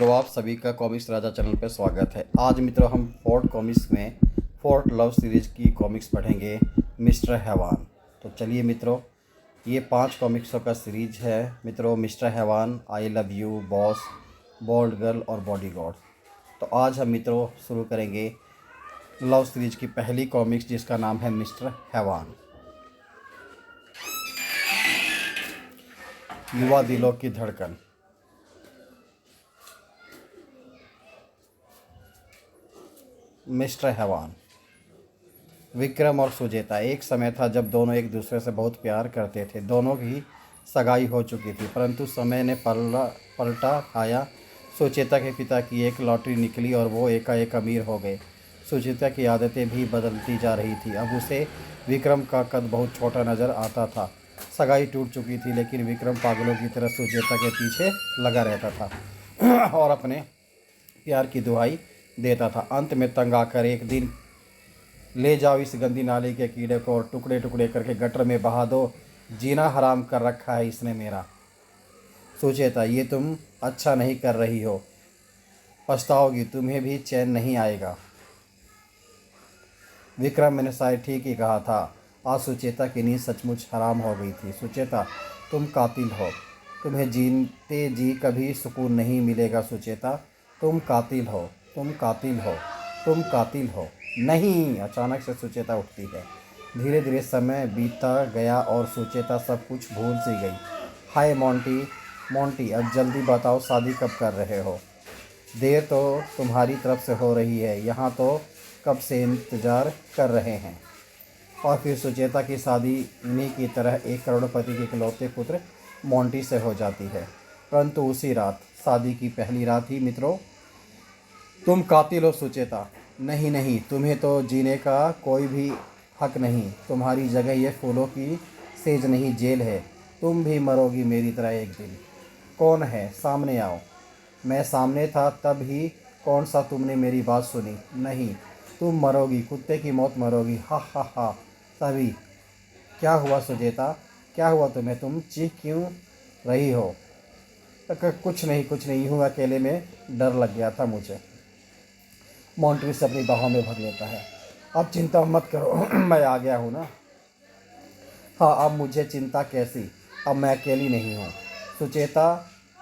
मित्रों, आप सभी का कॉमिक्स राजा चैनल पर स्वागत है। आज मित्रों हम फोर्ट कॉमिक्स में फोर्ट लव सीरीज की कॉमिक्स पढ़ेंगे, मिस्टर हैवान। तो चलिए मित्रों, ये 5 कॉमिक्सों का सीरीज है मित्रों, mister Haiwaan, I love you, boss, bold girl और बॉडीगार्ड। तो आज हम मित्रों शुरू करेंगे लव सीरीज की पहली कॉमिक्स, जिसका नाम है मिस्टर हैवान। युवा दिलों की धड़कन। मिस्टर हैवान। विक्रम और सुजेता। एक समय था जब दोनों एक दूसरे से बहुत प्यार करते थे। दोनों की सगाई हो चुकी थी, परंतु समय ने पलटा खाया। सुचेता के पिता की एक लॉटरी निकली और वो एकाएक अमीर हो गए। सुचेता की आदतें भी बदलती जा रही थी। अब उसे विक्रम का कद बहुत छोटा नज़र आता था। सगाई टूट चुकी थी, लेकिन विक्रम पागलों की तरह सुचेता के पीछे लगा रहता था और अपने प्यार की दुहाई देता था। अंत में तंग आकर एक दिन, ले जाओ इस गंदी नाली के कीड़े को और टुकड़े टुकड़े करके गटर में बहा दो, जीना हराम कर रखा है इसने मेरा। सुचेता, ये तुम अच्छा नहीं कर रही हो, पछताओगी, तुम्हें भी चैन नहीं आएगा। विक्रम, मैंने शायद ठीक ही कहा था। आज सुचेता की नींद सचमुच हराम हो गई थी। सुचेता, तुम कातिल हो, तुम्हें जीते जी कभी सुकून नहीं मिलेगा। सुचेता, तुम कातिल हो, तुम कातिल हो, तुम कातिल हो। नहीं। अचानक से सुचेता उठती है। धीरे धीरे समय बीतता गया और सुचेता सब कुछ भूल सी गई। हाय मोंटी, मोंटी अब जल्दी बताओ, शादी कब कर रहे हो? देर तो तुम्हारी तरफ से हो रही है, यहाँ तो कब से इंतज़ार कर रहे हैं। और फिर सुचेता की शादी इन्हीं की तरह एक करोड़पति के इकलौते पुत्र मोंटी से हो जाती है। परंतु उसी रात, शादी की पहली रात ही मित्रों, तुम कातिल हो सुचेता। नहीं नहीं, तुम्हें तो जीने का कोई भी हक नहीं। तुम्हारी जगह ये फूलों की सेज नहीं, जेल है। तुम भी मरोगी मेरी तरह एक दिन। कौन है? सामने आओ। मैं सामने था तब ही। कौन सा तुमने मेरी बात सुनी? नहीं, तुम मरोगी, कुत्ते की मौत मरोगी। हा हा हा। तभी क्या हुआ सुचेता? क्या हुआ तुम्हें? तुम चीख क्यों रही हो? कुछ नहीं, कुछ नहीं, यूँ अकेले में डर लग गया था मुझे। मोंटी से अपनी बाहों में भर लेता है। अब चिंता मत करो मैं आ गया हूँ ना। हाँ, अब मुझे चिंता कैसी, अब मैं अकेली नहीं हूँ। सुचेता।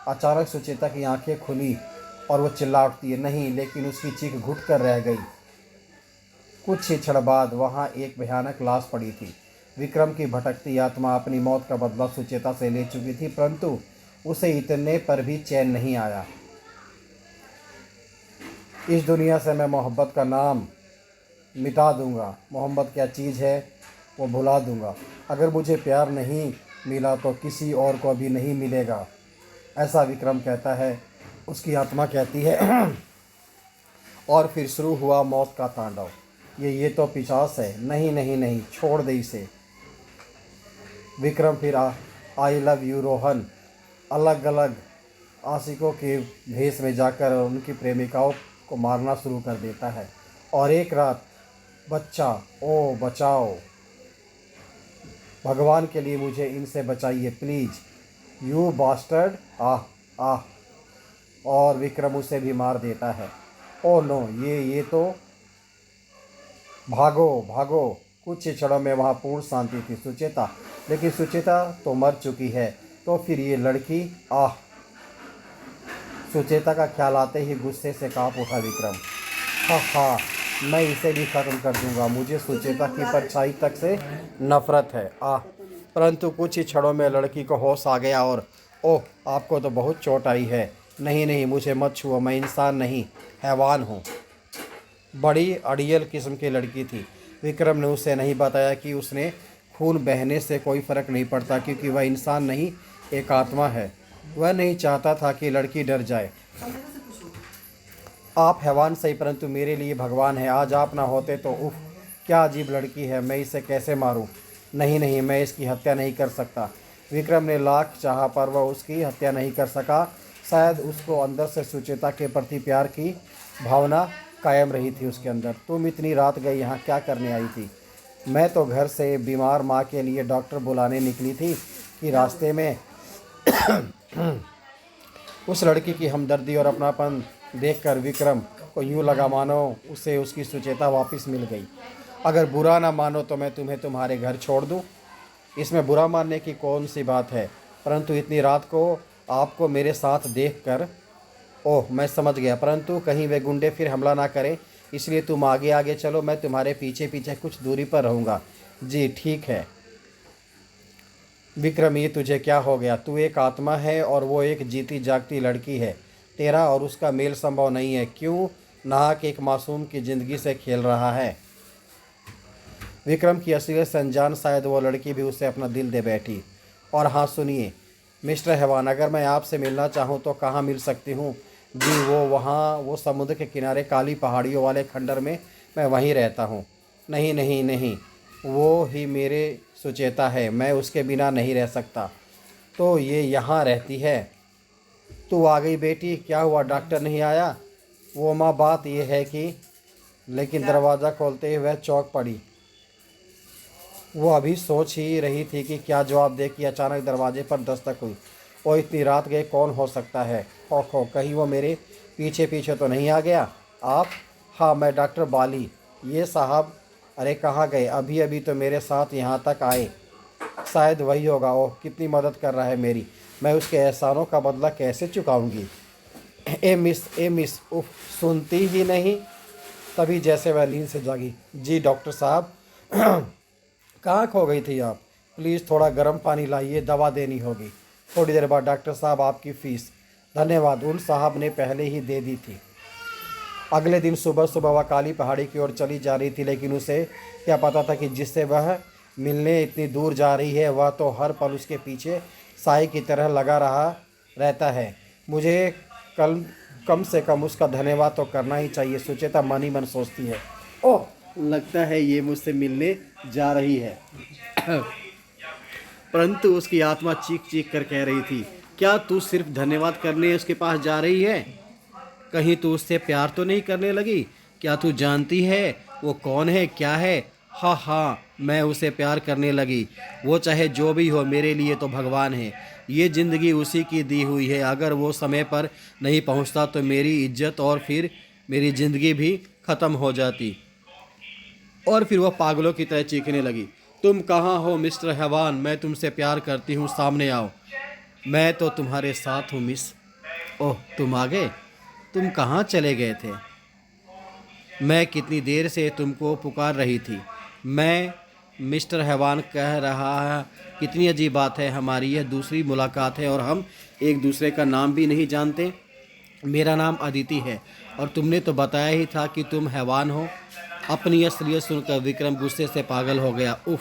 अचानक सुचेता की आंखें खुली और वो चिल्ला उठती है। नहीं, लेकिन उसकी चीख घुट कर रह गई। कुछ ही क्षण बाद वहाँ एक भयानक लाश पड़ी थी। विक्रम की भटकती आत्मा अपनी मौत का बदला सुचेता से ले चुकी थी, परंतु उसे इतने पर भी चैन नहीं आया। इस दुनिया से मैं मोहब्बत का नाम मिटा दूंगा। मोहब्बत क्या चीज़ है वो भुला दूंगा। अगर मुझे प्यार नहीं मिला तो किसी और को भी नहीं मिलेगा, ऐसा विक्रम कहता है। उसकी आत्मा कहती है और फिर शुरू हुआ मौत का तांडव। ये तो पिशाच है। नहीं नहीं नहीं, छोड़ दे इसे। विक्रम फिर आई लव यू रोहन अलग अलग आशिकों के भेष में जाकर उनकी प्रेमिकाओं को मारना शुरू कर देता है। और एक रात, बच्चा, ओ बचाओ, भगवान के लिए मुझे इनसे बचाइए प्लीज़, यू बास्टर्ड, आह आह। और विक्रम उसे भी मार देता है। ओ नो, ये तो भागो भागो। कुछ ही क्षणों में वहाँ पूर्ण शांति थी। सुचेता, लेकिन सुचेता तो मर चुकी है, तो फिर ये लड़की, आह। सुचेता का ख्याल आते ही गुस्से से कांप उठा विक्रम। हा हा, मैं इसे भी खत्म कर दूंगा। मुझे सुचेता की परछाई तक से नफरत है, आह। परंतु कुछ ही क्षणों में लड़की को होश आ गया और, ओह, आपको तो बहुत चोट आई है। नहीं नहीं, मुझे मत छुओ, मैं इंसान नहीं, हैवान हूँ। बड़ी अड़ियल किस्म की लड़की थी। विक्रम ने उसे नहीं बताया कि उसने खून बहने से कोई फ़र्क नहीं पड़ता, क्योंकि वह इंसान नहीं, एक आत्मा है। वह नहीं चाहता था कि लड़की डर जाए। आप हैवान सही, परंतु मेरे लिए भगवान है। आज आप ना होते तो, उफ, क्या अजीब लड़की है, मैं इसे कैसे मारूं? नहीं नहीं, मैं इसकी हत्या नहीं कर सकता। विक्रम ने लाख चाहा पर वह उसकी हत्या नहीं कर सका। शायद उसको अंदर से सुचेता के प्रति प्यार की भावना कायम रही थी उसके अंदर। तुम इतनी रात गई यहाँ क्या करने आई थी? मैं तो घर से बीमार माँ के लिए डॉक्टर बुलाने निकली थी कि रास्ते में उस लड़की की हमदर्दी और अपनापन देखकर विक्रम को यूं लगा मानो उसे उसकी सुचेता वापस मिल गई। अगर बुरा ना मानो तो मैं तुम्हें तुम्हारे घर छोड़ दूं। इसमें बुरा मानने की कौन सी बात है, परंतु इतनी रात को आपको मेरे साथ देखकर, ओह मैं समझ गया, परंतु कहीं वे गुंडे फिर हमला ना करें, इसलिए तुम आगे आगे चलो, मैं तुम्हारे पीछे पीछे कुछ दूरी पर रहूँगा। जी ठीक है। विक्रम, ये तुझे क्या हो गया? तू एक आत्मा है और वो एक जीती जागती लड़की है। तेरा और उसका मेल संभव नहीं है। क्यों नाहक एक मासूम की ज़िंदगी से खेल रहा है? विक्रम की असलियत से अनजान शायद वो लड़की भी उसे अपना दिल दे बैठी। और हाँ सुनिए मिस्टर हैवान, अगर मैं आपसे मिलना चाहूँ तो कहाँ मिल सकती हूँ? जी वो समुद्र के किनारे काली पहाड़ियों वाले खंडर में, मैं वहीं रहता हूँ। नहीं नहीं नहीं, वो ही मेरे सुचेता है, मैं उसके बिना नहीं रह सकता। तो ये यहाँ रहती है? तू आ गई बेटी, क्या हुआ, डॉक्टर नहीं आया? वो माँ बात यह है कि, लेकिन दरवाज़ा खोलते ही वह चौंक पड़ी। वो अभी सोच ही रही थी कि क्या जवाब दे कि अचानक दरवाजे पर दस्तक हुई। वो इतनी रात गए कौन हो सकता है? खो कहीं वो मेरे पीछे पीछे तो नहीं आ गया? आप? हाँ मैं डॉक्टर बाली। ये साहब? अरे कहाँ गए? अभी अभी तो मेरे साथ यहाँ तक आए। शायद वही होगा। ओह कितनी मदद कर रहा है मेरी, मैं उसके एहसानों का बदला कैसे चुकाऊंगी? ए मिस उफ, सुनती ही नहीं। तभी जैसे वह नींद से जागी। जी डॉक्टर साहब। कहाँ खो गई थी आप? प्लीज़ थोड़ा गर्म पानी लाइए, दवा देनी होगी। थोड़ी देर बाद डॉक्टर साहब आपकी फ़ीस। धन्यवाद, उन साहब ने पहले ही दे दी थी। अगले दिन सुबह सुबह वह काली पहाड़ी की ओर चली जा रही थी, लेकिन उसे क्या पता था कि जिससे वह मिलने इतनी दूर जा रही है वह तो हर पल उसके पीछे साई की तरह लगा रहा रहता है। मुझे कल कम से कम उसका धन्यवाद तो करना ही चाहिए, सुचेता मन ही मन सोचती है। ओह लगता है ये मुझसे मिलने जा रही है। परंतु उसकी आत्मा चीख चीख कर कह रही थी, क्या तू सिर्फ धन्यवाद करने उसके पास जा रही है? कहीं तू उससे प्यार तो नहीं करने लगी? क्या तू जानती है वो कौन है, क्या है? हाँ हाँ, मैं उसे प्यार करने लगी। वो चाहे जो भी हो, मेरे लिए तो भगवान है। ये ज़िंदगी उसी की दी हुई है। अगर वो समय पर नहीं पहुंचता तो मेरी इज्जत और फिर मेरी ज़िंदगी भी ख़त्म हो जाती। और फिर वह पागलों की तरह चीखने लगी। तुम कहाँ हो मिस्टर हैवान? मैं तुमसे प्यार करती हूँ, सामने आओ। मैं तो तुम्हारे साथ हूँ मिस। ओह तुम आ गए? तुम कहाँ चले गए थे? मैं कितनी देर से तुमको पुकार रही थी। मैं मिस्टर हैवान कह रहा है, कितनी अजीब बात है, हमारी यह दूसरी मुलाकात है और हम एक दूसरे का नाम भी नहीं जानते। मेरा नाम अदिति है और तुमने तो बताया ही था कि तुम हैवान हो। अपनी असलियत सुनकर विक्रम गुस्से से पागल हो गया। उफ,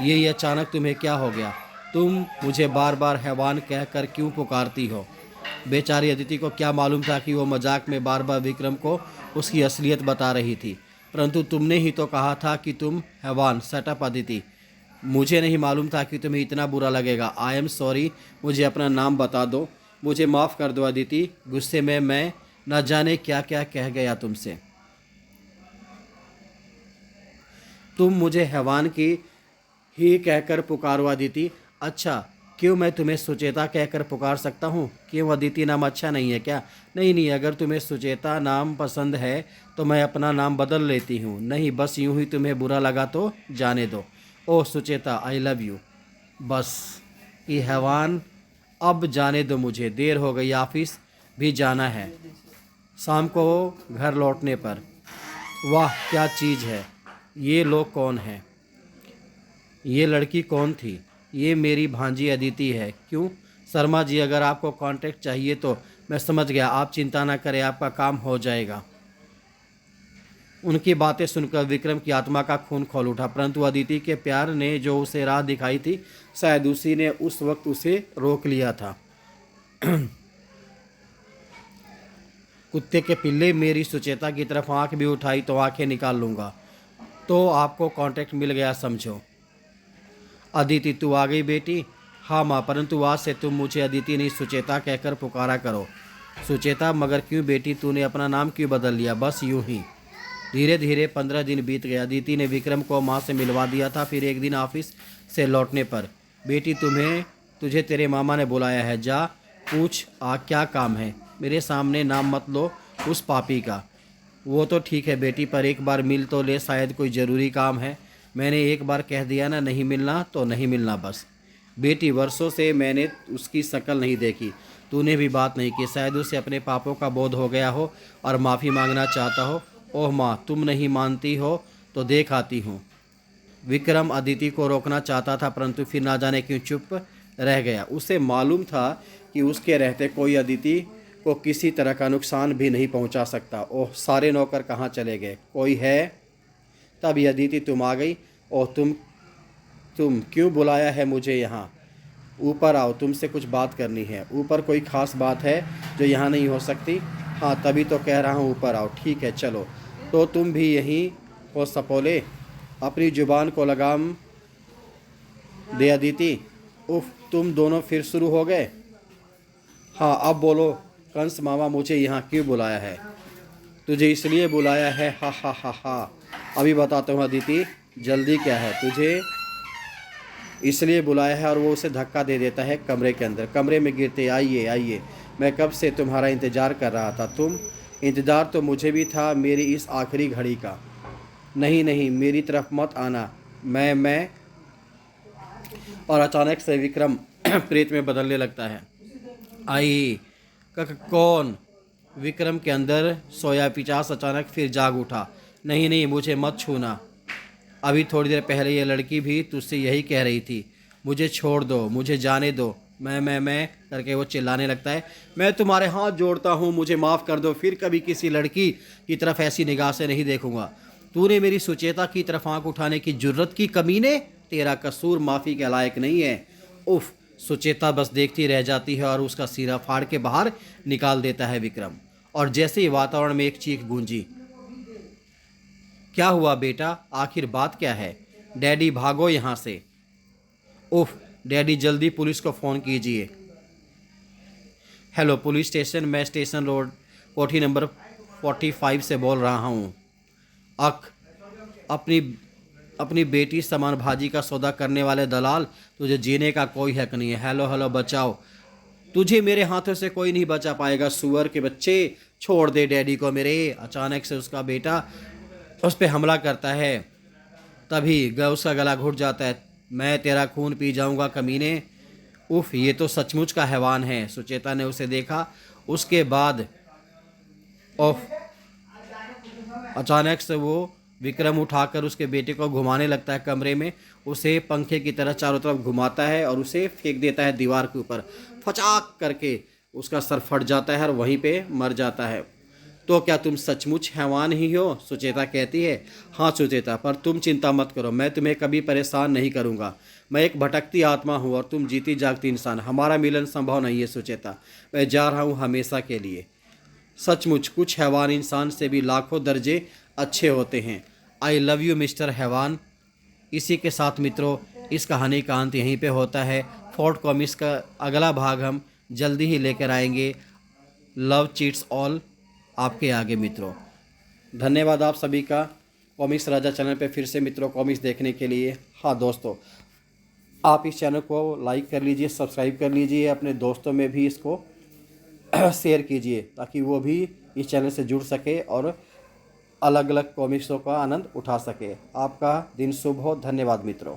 ये अचानक तुम्हें क्या हो गया? तुम मुझे बार बार हैवान कहकर क्यों पुकारती हो? बेचारी अदिति को क्या मालूम था कि वो मजाक में बार बार विक्रम को उसकी असलियत बता रही थी। परंतु तुमने ही तो कहा था कि तुम हैवान। शट अदिति, मुझे नहीं मालूम था कि तुम्हें इतना बुरा लगेगा। आई एम सॉरी, मुझे अपना नाम बता दो। मुझे माफ़ कर दो अदिति, गुस्से में मैं न जाने क्या क्या कह गया तुमसे। तुम मुझे हैवान की ही कहकर पुकारो अदिति। अच्छा, क्यों मैं तुम्हें सुचेता कहकर पुकार सकता हूँ? क्यों अदिति नाम अच्छा नहीं है क्या? नहीं नहीं, अगर तुम्हें सुचेता नाम पसंद है तो मैं अपना नाम बदल लेती हूँ। नहीं, बस यूं ही तुम्हें बुरा लगा तो जाने दो। ओह सुचेता, आई लव यू। बस ये हैवान, अब जाने दो मुझे, देर हो गई, ऑफिस भी जाना है शाम को घर लौटने पर। वाह क्या चीज़ है। ये लोग कौन हैं? ये लड़की कौन थी? ये मेरी भांजी अदिति है। क्यों शर्मा जी, अगर आपको कांटेक्ट चाहिए तो मैं समझ गया, आप चिंता ना करें, आपका काम हो जाएगा। उनकी बातें सुनकर विक्रम की आत्मा का खून खौल उठा, परंतु अदिति के प्यार ने जो उसे राह दिखाई थी, शायद उसी ने उस वक्त उसे रोक लिया था। कुत्ते के पिल्ले, मेरी सुचेता की तरफ आंख भी उठाई तो आंखें निकाल लूँगा। तो आपको कांटेक्ट मिल गया समझो। अदिति तू आ गई बेटी? हाँ माँ, परंतु आज से तुम मुझे अदिति नहीं सुचेता कहकर पुकारा करो। सुचेता? मगर क्यों बेटी, तूने अपना नाम क्यों बदल लिया? बस यूं ही। धीरे धीरे 15 दिन बीत गए। अदिति ने विक्रम को माँ से मिलवा दिया था। फिर एक दिन ऑफिस से लौटने पर, बेटी तुझे तेरे मामा ने बुलाया है, जा पूछ क्या काम है? मेरे सामने नाम मत लो उस पापी का। वो तो ठीक है बेटी, पर एक बार मिल तो ले, शायद कोई ज़रूरी काम है। मैंने एक बार कह दिया ना, नहीं मिलना तो नहीं मिलना बस। बेटी, वर्षों से मैंने उसकी शक्ल नहीं देखी, तूने भी बात नहीं की। शायद उसे अपने पापों का बोध हो गया हो और माफ़ी मांगना चाहता हो। ओह माँ, तुम नहीं मानती हो तो देख आती हूँ। विक्रम अदिति को रोकना चाहता था, परंतु फिर ना जाने क्यों चुप रह गया। उसे मालूम था कि उसके रहते कोई अदिति को किसी तरह का नुकसान भी नहीं पहुंचा सकता। ओह, सारे नौकर कहाँ चले गए? कोई है? तब ये अदिति तुम आ गई। ओह, तुम क्यों बुलाया है मुझे यहाँ? ऊपर आओ, तुमसे कुछ बात करनी है। ऊपर कोई ख़ास बात है जो यहाँ नहीं हो सकती? हाँ, तभी तो कह रहा हूँ ऊपर आओ। ठीक है, चलो। तो तुम भी यहीं हो सपोले? अपनी जुबान को लगाम दे अदिति। उफ, तुम दोनों फिर शुरू हो गए? हाँ, अब बोलो कंस मामा, मुझे यहाँ क्यों बुलाया है? तुझे इसलिए बुलाया है, हा हा हा हा। अभी बताता हूँ अदिति, जल्दी क्या है? तुझे इसलिए बुलाया है। और वो उसे धक्का दे देता है कमरे के अंदर। कमरे में गिरते, आइए आइए, मैं कब से तुम्हारा इंतज़ार कर रहा था। इंतज़ार तो मुझे भी था, मेरी इस आखिरी घड़ी का। नहीं नहीं, मेरी तरफ मत आना। मैं और अचानक से विक्रम प्रेत में बदलने लगता है। आई कौन? विक्रम के अंदर सोया पिचास अचानक फिर जाग उठा। नहीं नहीं, मुझे मत छूना। अभी थोड़ी देर पहले ये लड़की भी तुझसे यही कह रही थी। मुझे छोड़ दो, मुझे जाने दो। मैं करके वो चिल्लाने लगता है। मैं तुम्हारे हाथ जोड़ता हूँ, मुझे माफ़ कर दो। फिर कभी किसी लड़की की तरफ ऐसी निगाह से नहीं देखूंगा। तूने मेरी सुचेता की तरफ आंख उठाने की जुर्रत की, कमीने। तेरा कसूर माफ़ी के लायक नहीं है। उफ। सुचेता बस देखती रह जाती है और उसका सिरा फाड़ के बाहर निकाल देता है विक्रम। और जैसे ही वातावरण में एक चीख गूंजी। क्या हुआ बेटा? आखिर बात क्या है? डैडी, भागो यहाँ से। उफ। डैडी, जल्दी पुलिस को फ़ोन कीजिए। हेलो पुलिस स्टेशन, मैं स्टेशन रोड कोठी नंबर 45 से बोल रहा हूँ। अख, अपनी अपनी बेटी समान भाजी का सौदा करने वाले दलाल, तुझे जीने का कोई हक नहीं है। हेलो हेलो, बचाओ, तुझे मेरे हाथों से कोई नहीं बचा पाएगा। सुअर के बच्चे, छोड़ दे डैडी को मेरे। अचानक से उसका बेटा उस पर हमला करता है। तभी उसका गला घुट जाता है। मैं तेरा खून पी जाऊंगा कमीने। उफ, ये तो सचमुच का हैवान है। सुचेता ने उसे देखा। उसके बाद उफ, अचानक से वो विक्रम उठाकर उसके बेटे को घुमाने लगता है कमरे में। उसे पंखे की तरह चारों तरफ घुमाता है और उसे फेंक देता है दीवार के ऊपर। फचाक करके उसका सर फट जाता है और वहीं पे मर जाता है। तो क्या तुम सचमुच हैवान ही हो? सुचेता कहती है। हाँ सुचेता, पर तुम चिंता मत करो, मैं तुम्हें कभी परेशान नहीं करूँगा। मैं एक भटकती आत्मा हूँ और तुम जीती जागती इंसान। हमारा मिलन संभव नहीं है सुचेता। मैं जा रहा हूँ हमेशा के लिए। सचमुच कुछ हैवान इंसान से भी लाखों दर्जे अच्छे होते हैं। आई लव यू मिस्टर हैवान। इसी के साथ मित्रों, इस कहानी का अंत यहीं पे होता है। फोर्ट कॉमिक्स का अगला भाग हम जल्दी ही लेकर आएंगे। लव चीट्स ऑल आपके आगे मित्रों। धन्यवाद आप सभी का कॉमिक्स राजा चैनल पे फिर से मित्रों कॉमिक्स देखने के लिए। हाँ दोस्तों, आप इस चैनल को लाइक कर लीजिए, सब्सक्राइब कर लीजिए, अपने दोस्तों में भी इसको शेयर कीजिए ताकि वो भी इस चैनल से जुड़ सके और अलग अलग कॉमिक्सों का आनंद उठा सके। आपका दिन शुभ हो। धन्यवाद मित्रों।